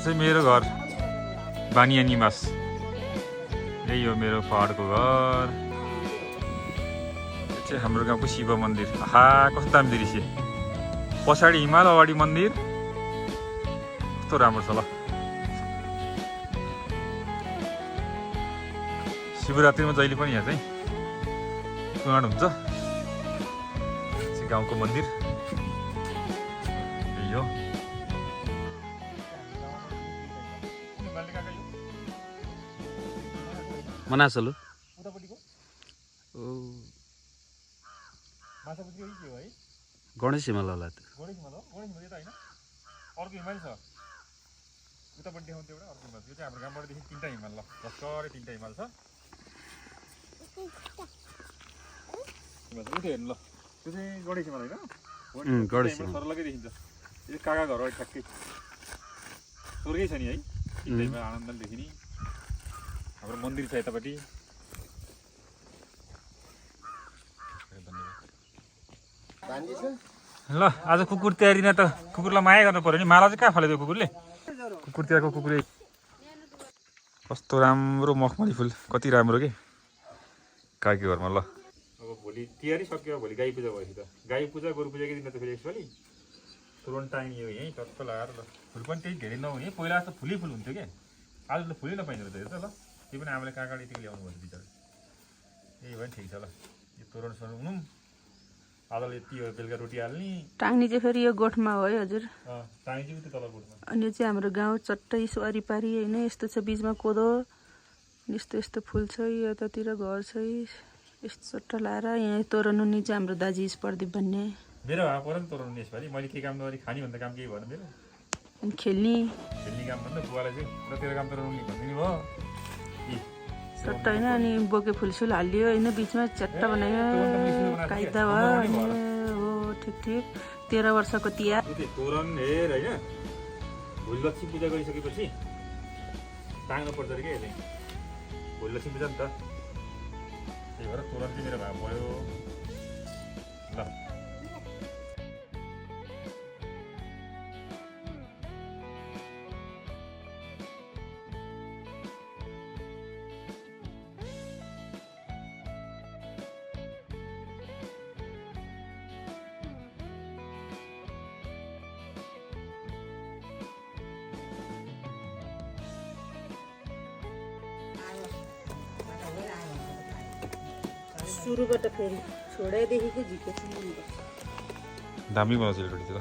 चाहिँ मेरो घर बानिया निवास। यही हो मेरो पहाडको घर। यो चाहिँ हाम्रो गाउँको शिव मन्दिर। आहा कस्तो दामी दृश्य, पछाडि हिमाल अगाडि मन्दिर, कस्तो राम्रो छ ल। शिवरात्रिमा जहिले पनि यहाँ चाहिँ पुराण हुन्छ। गाउँको मन्दिर यही हो। मनासलु गणेश हिमाल होला त्यो। अर्को हिमाल छ उतापट्टि देखाउँथ्यो एउटा अर्को हिमाल। यो चाहिँ हाम्रो गाउँबाटदेखि 3टा हिमाल ल, भर्खरै 3टा हिमाल छ। उठ्यो हेर्नु ल, त्यो चाहिँ गणेश हिमाल होइन, गणेश हिमाल सरलकै देखिन्छ। यो काका घर अगाडि ठ्याक्कै स्वर्गै छ नि है, 3टा हिमाल आनन्दले देखिने। हाम्रो मन्दिर छ यतापट्टि। ल आज कुकुर तिहारिन त कुकुरलाई माया गर्नु पर्यो नि। माला चाहिँ कहाँ फल्यो त्यो कुकुरले? कुकुर तिहारको कुकुरले कस्तो राम्रो मखमली फुल, कति राम्रो के काकी घरमा। ल अब भोलि तिहारै सक्यो, भोलि गाई पूजा भएपछि त गाई पूजा गोरु पूजाकै दिन त फेरि यसपालि तुरन्त टाइमियो यहीँ टक्क लगाएर। ल फुल पनि त्यही धेरै नहुने, पहिला जस्तो फुलै फुल हुन्थ्यो क्या, आज त फुलै नपाइँदो रहेछ त। ल त्यो पनि आमाले कहाँ यतिको ल्याउनु पर्छ बिचरा। यही भयो नि, ठिक छ। ल यो तोरण सोरण हुनु आजले यति हो, बेलुका रोटी हाल्ने। टाङ्नी चाहिँ फेरि यो गोठमा हो है हजुर। टाइम चाहिँ उति तल गोठमा। अनि यो चाहिँ हाम्रो गाउँ चट्टै वरिपरि होइन, यस्तो छ बिचमा कोदो, यस्तो यस्तो फुल छ। यतातिर घर छ, यस्तो चट्टा लाएर यहाँ तोरण हुने चाहिँ हाम्रो दाजी प्रदीप भन्ने। मेरो भए पऱ्यो नि तोरण यसपालि, मैले केही काम नगरी खाने भन्दा काम केही भएन मेरो। अनि खेल्ने काम भन्दा बुवालाई चाहिँ र तेरो काम त रुनी भनिदिनु भयो चट्टा होइन। अनि बोके फुलसुल हालियो होइन, बिचमा चट्टा बनायो, काइदा भयो। अनि हो ठिक ठिक 13 वर्षको तिहार। तोरण हेर होइन, भोलि लक्ष्मी पूजा गरिसकेपछि टाङ्नु पर्छ अरे क्या यसले। भोलि लक्ष्मी पूजा नि त, त्यही भएर तोरण चाहिँ मेरो भए भयो। ल सुरुबाट फेरि छोडाइदेखिको झिकेको दामी बनाउँछ रोटी त।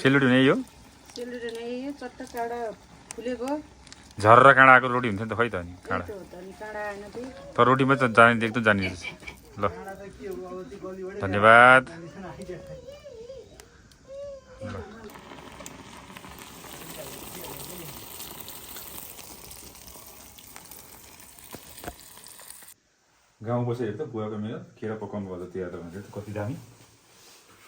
सेलरोटी नै हो, सेलरोटी नै यो चट्टा काँडा फुलेको झर्रा काँडा आएको रोटी हुन्छ नि त। खै त अनि काँडा काँडा आएन त्यही। तर रोटीमा त जाने एकदम जाने रहेछ। ल धन्यवाद। गाउँ बसेर त बुवाको मेरो केरा पकाउनु पर्छ तिहार त भनेर कति दामी।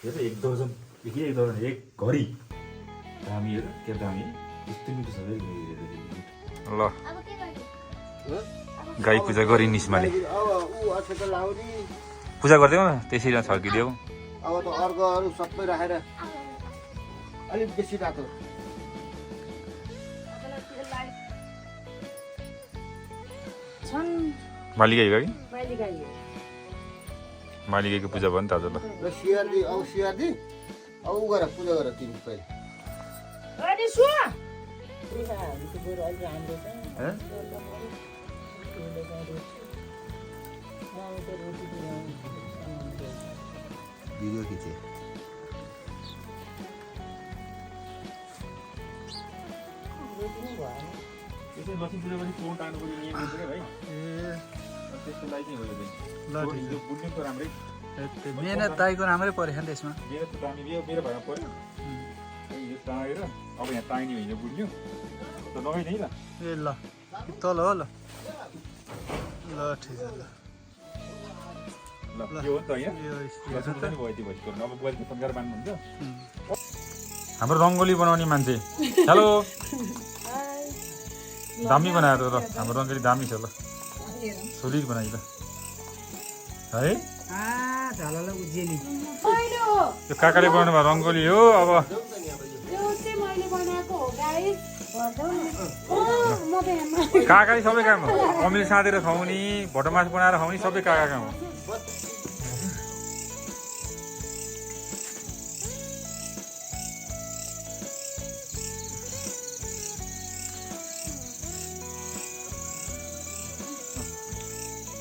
हेर 1 दर्जन, एक घडी दामी। हेर के दामी, यस्तो मिठो छ। ल गाई पूजा गरी निस्माले पूजा गरिदेऊ न, त्यसरी छर्किदेऊ। अब त अर्कोहरू सबै राखेर अलिक बेसी राख्नु। मालिगाई हो कि मालिगाईको पूजा भयो नि त आज। ल सियार्दी अब सियार्दी अब उ गर पूजा गर तिमी पहिले। भिडियो खिचे लक्ष्मी पूजा पनि फोन टार्नु पर्ने नियम हुन्छ क्या भाइ। त्यसको लागि चाहिँ हो यो चाहिँ। ल ठिक छ, बुझ्नु त राम्रै। मेहनत दाइको राम्रै परेछ नि त्यसमा। मेरो त दामी मेरो भएर पऱ्यो। यो टाँगेर अब यहाँ टाङ्ने होइन बुझ्यो त लगाइदिए ल। ए ल तल हो। ल ल ठिक छ। ल ल यो हो नि त यहाँ पनि भयो त्यो भइसक्यो अब बुवाले फोन गरेर मान्नुहुन्छ हाम्रो रङ्गोली बनाउने मान्छे हेलो दामी बनाएर ल हाम्रो रङ्गोली दामी छ ल सोलिड बनाइ ल है यो काकाले बनाउनु भयो रङ्गोली हो अब काकाले सबै काम हो अमिल साँधेर खुवाउने भटमास बनाएर खुवाउने सबै काका काम हो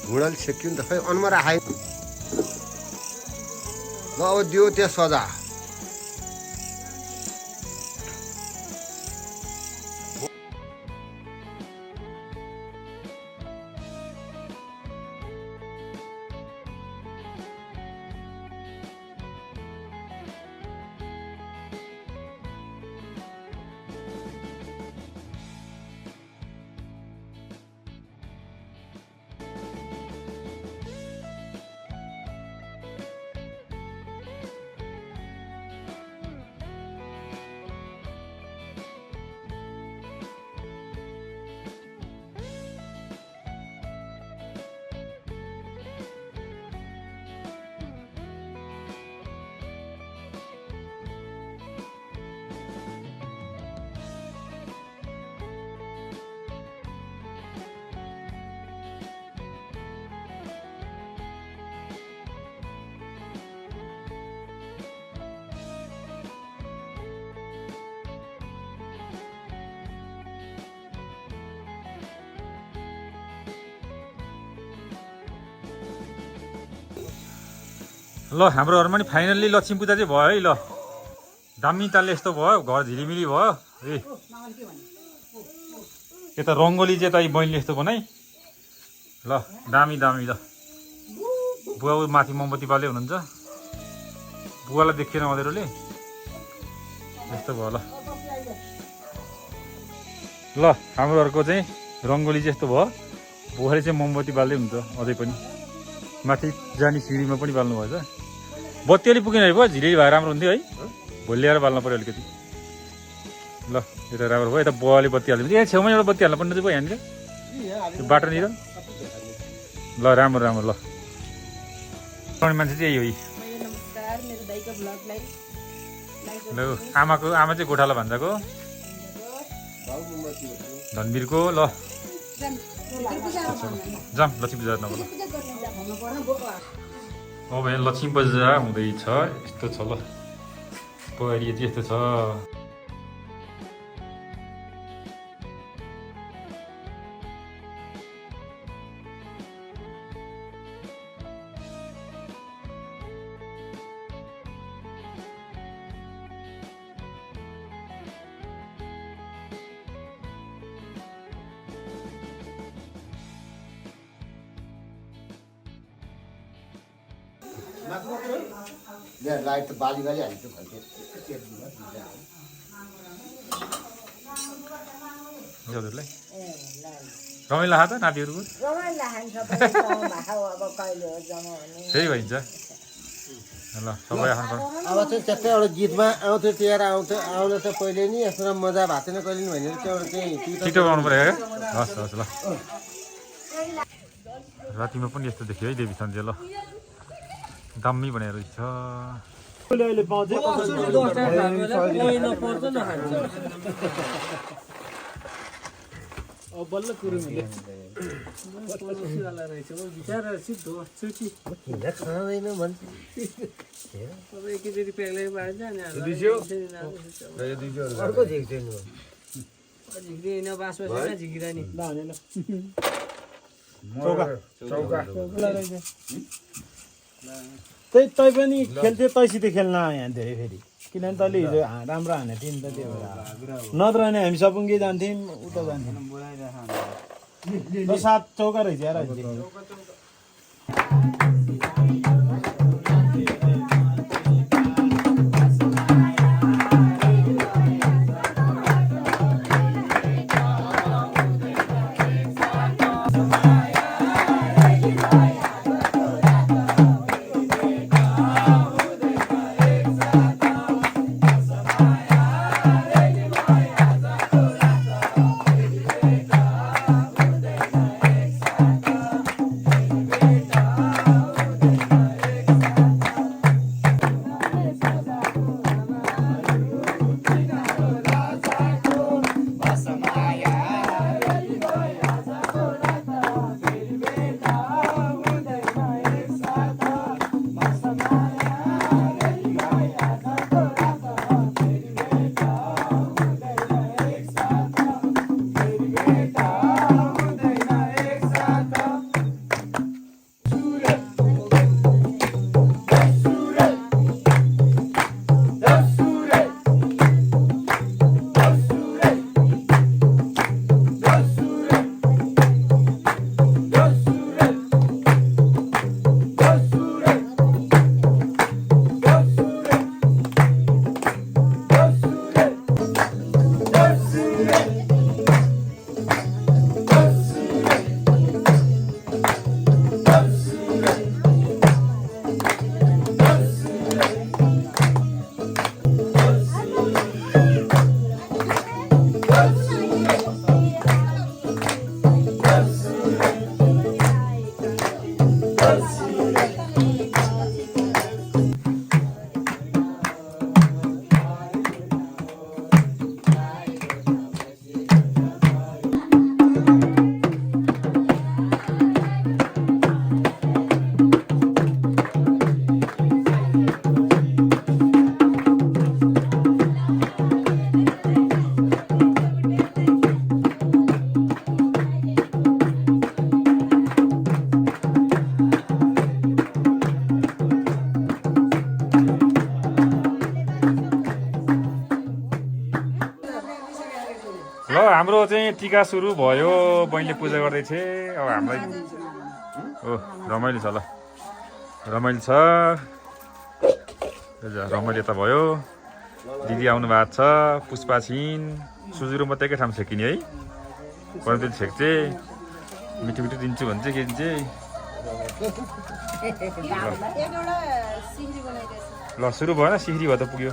घुँडाले छेक्यो नि त खै अनुहार आयो ल अब दियो त्यहाँ सजा ल हाम्रोहरूमा नि फाइनल्ली लक्ष्मी पूजा चाहिँ भयो है ल दामी तालले यस्तो भयो घर झिलिमिली भयो ए यता रङ्गोली चाहिँ त बहिनीले यस्तो बनाइ ल दामी दामी ल बुवा माथि मोमबत्ती बाल्दै हुनुहुन्छ बुवालाई देखिएन उनीहरूले यस्तो भयो ल ल हाम्रोहरूको चाहिँ रङ्गोली चाहिँ यस्तो भयो बुवाले चाहिँ मोमबत्ती बाल्दै हुन्छ अझै पनि माथि जाने सिँढीमा पनि बाल्नु भएछ बत्ती अलिक पुगेन है भयो झिली भए राम्रो हुन्थ्यो है भोलि ल्याएर बाल्नु पऱ्यो अलिकति ल यता राम्रो भयो यता बुवाले बत्ती हाल्नु ए छेउमा एउटा बत्ती हाल्नु पर्ने चाहिँ भयो यहाँनिर त्यो बाटोनिर ल राम्रो राम्रो ल मान्छे चाहिँ यही हो ल आमा चाहिँ गोठाला भन्दाको धनवीरको ल जाम लक्ष्मी पूजा नगर्नु अब यहाँ लक्ष्मी पूजा हुँदैछ यस्तो छ ल परिया चाहिँ यस्तो छ लाइट त बाली बाली हाल्छ हजुरलाई रमाइलो लाग्छ नातिहरूको त्यही भइन्छ ल सबै आफ्नो अब चाहिँ त्यस्तै एउटा गीतमा आउँथ्यो तिहार आउँथ्यो आउन त पहिले नि यस्तो मजा भएको थिएन कहिले नि भनेर त्यो एउटा चाहिँ छिटो बनाउनु पऱ्यो क्या हस् हस् ल रातिमा पनि यस्तो देखियो है देवी सन्ध्या ल दामी भनेर रहेछ बल्ल कुरो तै पनि खेल्थ्यो तैसित खेल्न यहाँ धेरै फेरि किनभने तैँले हिजो राम्रो हानेको थियौ नि त त्यो भएर नत्र भने हामी सपुङ्गी जान्थ्यौँ उता जान्थ्यौँ 7 चौका रहेछ यार हाम्रो चाहिँ टिका सुरु भयो बहिनीले पूजा गर्दैछ अब हामीलाई ओ रमाइलो छ ल रमाइलो छ रमाइलो त भयो दिदी आउनु भएको छ पुष्पा छिन् सुजुरो मात्रै एकै ठाउँ छेकिने है पहिले छेक्चे मिठो मिठो दिन्छु भन्छ के दिन्छ ल सुरु भएन सिक्री भए त पुग्यो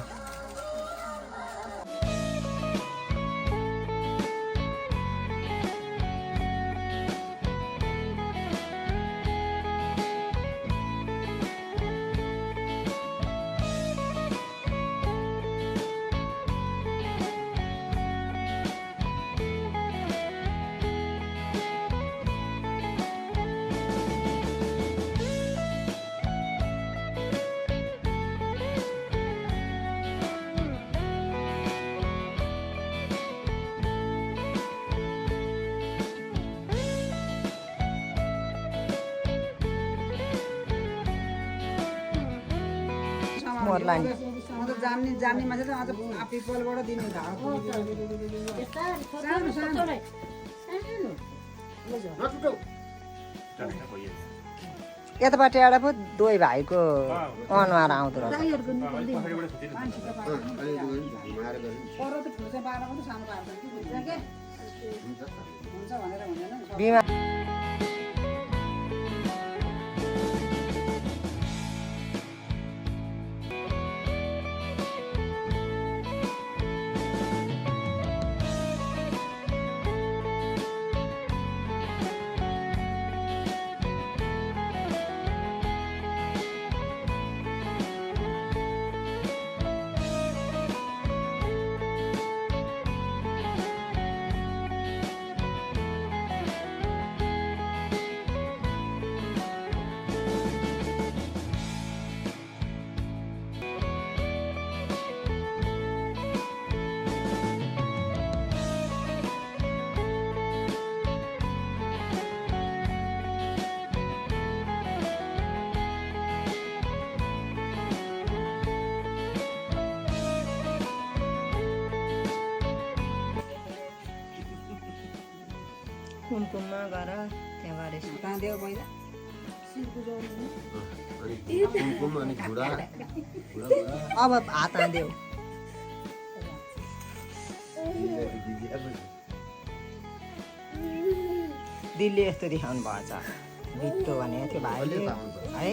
मर्ला नि जान्ने मान्छे त अझ पिपलबाट दिने यताबाट एउटा पो दुई भाइको अनुहार आउँदो रहेछ कुमकुममा गएर त्यहाँ गरेछ ताँदेऊ पहिला अब हात ताँदेऊ दिलले यस्तो देखाउनु भएछ बित्तो भनेको थियो भाइले है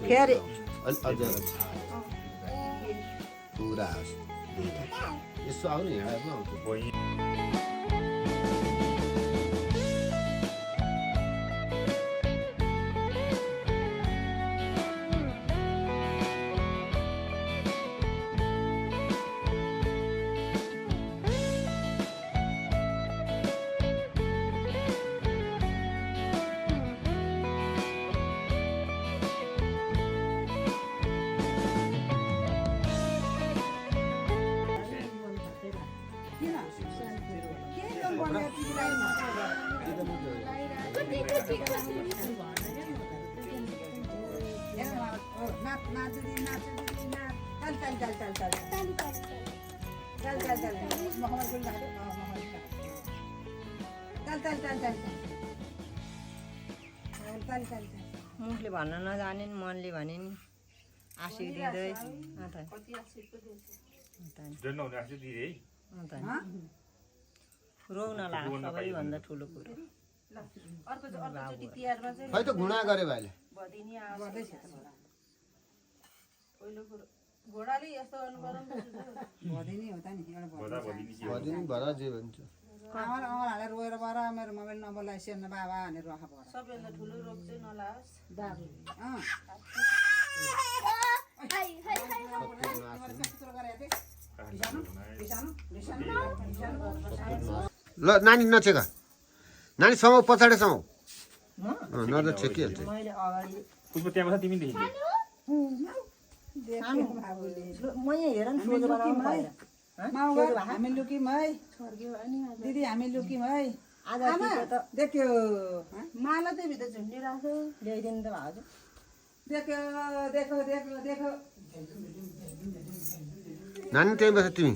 फेरि पुरा यसो आउनु हिँडाको आउँछ मुखले भन्न नजाने नि मनले भने नि आशिक दिँदै रोउन लाग्छ सबैभन्दा ठुलो कुरो खै त घुँडा गरे भाइले घोडाले यस्तो भदिनी हो त नि भदिनी भरा जे भन्छ आमाले हालेर रोएर बार मेरो मोबाइल नम्बरलाई सेर्न बाबा भनेर राख पर्छ सबैभन्दा ठुलो रोग चाहिँ नलाओस् बाबु ल नानी नछेक नानी समाउ पछाडि समाउ नजर छेकिहाल्छ मैले अगाडि पुष्प त्यहाँ बस्छ तिमी देखि म यहाँ हेर न हामी लुक्यौँ है दिदी हामी लुक्यौँ है देख्यो माला चाहिँ भित्र झुन्डिरहेको ल्याइदिनु त भाउजू देख्यो देखो देखो देखो नानी त्यहीँ बस्छ तिमी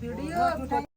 भिडियो